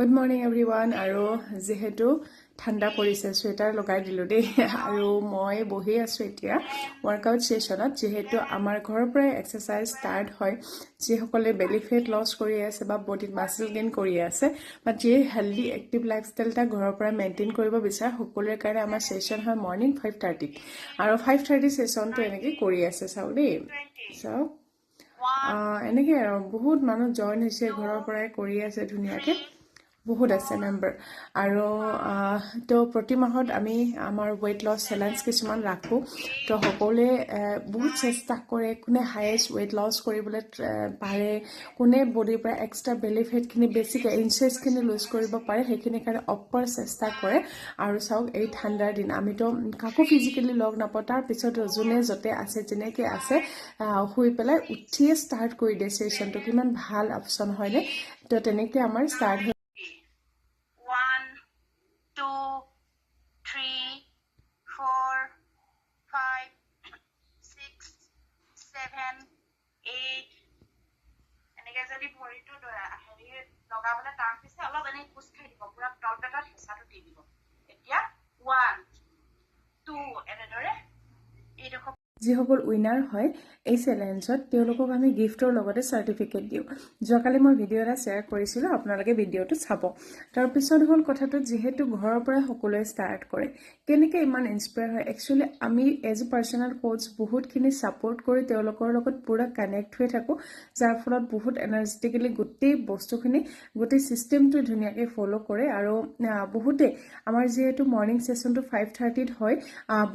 Good morning everyone আৰু যেহেতু ঠাণ্ডা পৰিছে সোয়েটাৰ লগাই দিলো দেই আৰু মই বহি আছো এতিয়া ওয়াৰ্কআউট সেশনত যেহেতু আমাৰ ঘৰৰ পৰা এক্সাৰসাইজ ষ্টাৰ্ট হয় যিসকলে বেলি ফেট লছ কৰি আছে বা বডিত মাসল গেইন কৰি আছে বা যে হেলদি এক্টিভ লাইফষ্টাইল টা ঘৰৰ পৰা মেইনটেইন কৰিব বিচাৰে সকলোৰে কাৰণে আমাৰ সেশন হয় মৰ্নিং 5:30 আৰু 5:30 সেশনটো এনেকৈ কৰি আছে চাও দেই চাও এনেকৈ আৰু বহুত মানুহ জয়েন হৈছে ঘৰৰ পৰাই কৰি আছে ধুনীয়াকৈ বহুত আছে মেম্বাৰ আৰু তো প্ৰতি মাহত আমি আমাৰ ওয়েট লছ চ্যালেঞ্জ কিছুমান ৰাখো তো সকলোৱে বহুত চেষ্টা কৰে কোনে হাইয়েষ্ট ওয়েট লছ কৰিবলৈ পাৰে কোনে বডিৰ পৰা এক্সট্ৰা বেলি ফেটখিনি বেছিকৈ ইনচেছখিনি লুজ কৰিব পাৰে সেইখিনি কাৰণে অপাৰ চেষ্টা কৰে আৰু চাওক এই ঠাণ্ডাৰ দিন আমিতো কাকো ফিজিকেলি লগ নাপাওঁ তাৰ পিছত যোনে যতে আছে যেনেকৈ আছে শুই পেলাই উঠিয়ে ষ্টাৰ্ট কৰি দিয়ে সেশনটো কিমান ভাল অপচন হয়নে তো তেনেকৈ আমাৰ ষ্টাৰ্ট 1 2 3 4 5 6 7 8 এনেকৈ যদি ভৰিটো হেৰি লগাবলৈ টান পিছে অলপ এনে পুছ খাই দিব পুৰা তলপেটত হেঁচাটো দি দিব এতিয়া 1 2 এনেদৰে এইডোখৰ যিসকল উইনাৰ হয় এই চ্যালেঞ্জত তেওঁলোকক আমি গিফটৰ লগতে সাৰ্টিফিকেট দিও যোৱাকালি মই ভিডিও এটা শেয়াৰ কৰিছিলো আপোনালোকে ভিডিওটো চাব তাৰ পিছত হল কথাটো যেহেতু ঘৰৰ পৰা সকলোৱে ষ্টাৰ্ট কৰে কেনেকৈ ইমান ইনস্পায়াৰ হয় একচুয়ালি আমি এজ এ পাৰ্সোনাল কোচ বহুতখিনি সাপোৰ্ট কৰি তেওঁলোকৰ লগত পুৰা কানেক্ট হৈ থাকো যাৰ ফলত বহুত এনাৰ্জেটিক্যালি গোটেই বস্তুখিনি গোটেই সিস্টেমটো ধুনীয়াকৈ ফলো কৰে আৰু বহুতে আমাৰ যেহেতু মৰ্নিং সেশনটো 5:30 ত হয়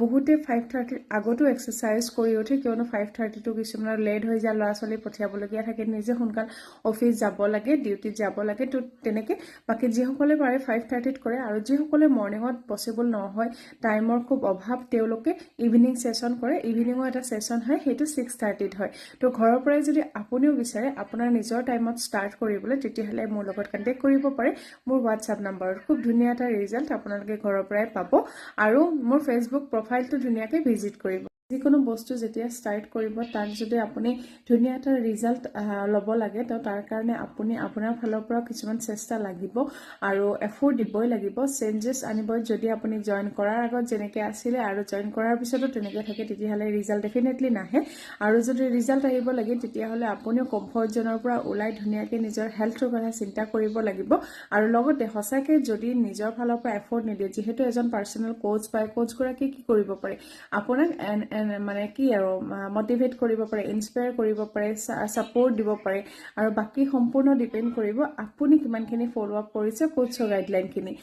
বহুতে 5:30 আগতো এক্সাৰসাইজ কৰি উঠে কিয়নো 5:30 টো কিছুমানৰ লেট হৈ যায় ল'ৰা ছোৱালী পঠিয়াবলগীয়া থাকে নিজে সোনকাল অফিস যাব লাগে ডিউটি যাব লাগে তো তেনেকৈ বাকি যিসকলে পাৰে 5:30 ত কৰে আৰু যিসকলে মৰ্নিংত পসিবল নহয় টাইমৰ খুব অভাৱ তেওঁলোকে ইভিনিং সেশন কৰে ইভিনিংৰ এটা সেশন হয় হেতু 6:30 ত হয় তো ঘৰৰ পৰাই যদি আপুনিও বিচাৰে আপোনাৰ নিজৰ টাইমত ষ্টাৰ্ট কৰিবলৈ তেতিয়াহলে মোৰ লগত কন্টেক্ট কৰিব পাৰে মোৰ WhatsApp নম্বৰত খুব ধুনীয়া এটা ৰিজাল্ট আপোনালোকে ঘৰৰ পৰাই পাব আৰু মোৰ ফেসবুক প্ৰফাইলটো ধুনীয়াকৈ ভিজিট কৰিব যিকোনো বস্তু যেতিয়া ষ্টাৰ্ট কৰিব তাক যদি আপুনি ধুনীয়া এটা ৰিজাল্ট ল'ব লাগে তো তাৰ কাৰণে আপুনি আপোনাৰ ফালৰ পৰা কিছুমান চেষ্টা লাগিব আৰু এফৰ্ট দিবই লাগিব চেঞ্জেছ আনিব যদি আপুনি জয়েন কৰাৰ আগত যেনেকৈ আছিলে আৰু জয়েন কৰাৰ পিছতো তেনেকৈ থাকে তেতিয়াহলে ৰিজাল্ট ডেফিনেটলি নাহে আৰু যদি ৰিজাল্ট আহিব লাগে তেতিয়াহলে আপুনিও কমফৰ্ট জোনৰ পৰা ওলাই ধুনীয়াকৈ নিজৰ হেল্থৰ কথা চিন্তা কৰিব লাগিব আৰু লগতে সঁচাকৈ যদি নিজৰ ফালৰ পৰা এফৰ্ট নিদিয়ে যেহেতু এজন পাৰ্সোনাল কোচ বা কোচ গৰাকী কি কৰিব পাৰে আপোনাক মানে কি আৰু মোটিভেট কৰিব পাৰে ইনস্পায়াৰ কৰিব পাৰে সাপোৰ্ট দিব পাৰে আৰু বাকি সম্পূৰ্ণ ডিপেন্ড কৰিব আপুনি কিমানখিনি ফলো আপ কৰিছে কোচৰ গাইডলাইনখিনি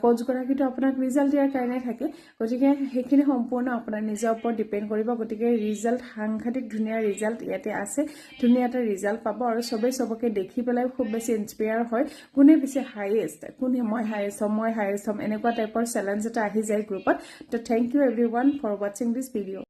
কোচ গৰাকীটো আপোনাক ৰিজাল্ট দিয়াৰ কাৰণে থাকে গতিকে সেইখিনি সম্পূৰ্ণ আপোনাৰ নিজৰ ওপৰত ডিপেন্ড কৰিব গতিকে ৰিজাল্ট সাংঘাতিক ধুনীয়া ৰিজাল্ট ইয়াতে আছে ধুনীয়া এটা ৰিজাল্ট পাব আৰু সবকে দেখি পেলাই খুব বেছি ইনস্পায়াৰ হয় কোনে বেছি হাইয়েষ্ট কোনে মই হাইয়েষ্ট হ'ম এনেকুৱা টাইপৰ চ্যালেঞ্জ এটা আহি যায় গ্ৰুপত তো thank you everyone for watching this video